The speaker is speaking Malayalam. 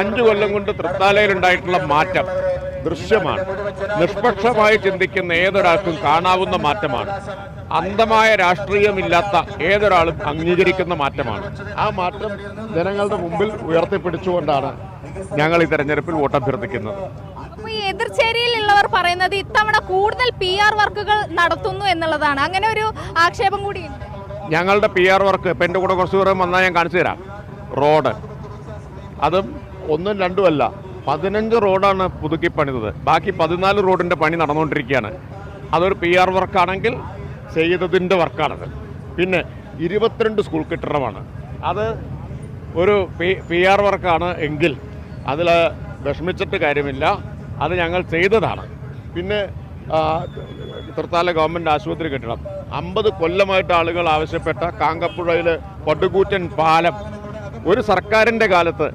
5 കൊല്ലം കൊണ്ട് തൃത്താലയിലുണ്ടായിട്ടുള്ള മാറ്റം ദൃശ്യമാണ്. നിഷ്പക്ഷമായി ചിന്തിക്കുന്ന ഏതൊരാൾക്കും കാണാവുന്ന മാറ്റമാണ്. അന്ധമായ രാഷ്ട്രീയമില്ലാത്ത ഏതൊരാളും അംഗീകരിക്കുന്ന മാറ്റമാണ്. ആ മാറ്റം ജനങ്ങളുടെ മുമ്പിൽ ഉയർത്തിപ്പിടിച്ചുകൊണ്ടാണ് ഞങ്ങൾ ഈ തെരഞ്ഞെടുപ്പിൽ വോട്ടഭ്യർത്ഥിക്കുന്നത്. ഈ എതിർചേരിയിലുള്ളവർ പറയുന്നത് ഇത്തവണ കൂടുതൽ PR വർക്കുകൾ നടത്തുന്നു എന്നുള്ളതാണ്. അങ്ങനെ ഒരു ആക്ഷേപം കൂടിയുണ്ട്. ഞങ്ങളുടെ PR വർക്ക് ഇപ്പം എൻ്റെ കൂടെ കുറച്ച് ദൂരം വന്നാൽ ഞാൻ കാണിച്ചു തരാം. റോഡ് അതും 1ഉം 2ഉം അല്ല, 15 റോഡാണ് പുതുക്കി പണിതത്. ബാക്കി 14 റോഡിൻ്റെ പണി നടന്നുകൊണ്ടിരിക്കുകയാണ്. അതൊരു PR വർക്കാണെങ്കിൽ ചെയ്തതിൻ്റെ വർക്കാണത്. പിന്നെ 22 സ്കൂൾ കെട്ടിടമാണ്. അത് ഒരു PR വർക്കാണ് എങ്കിൽ അതിൽ വിഷമിച്ചിട്ട് കാര്യമില്ല. അത് ഞങ്ങൾ ചെയ്തതാണ്. പിന്നെ തൃത്താല ഗവൺമെൻറ് ആശുപത്രി കെട്ടിടം 50 കൊല്ലമായിട്ട് ആളുകൾ ആവശ്യപ്പെട്ട കാങ്കപ്പുഴയിൽ പടുകൂറ്റൻ പാലം ഒരു സർക്കാരിൻ്റെ കാലത്ത്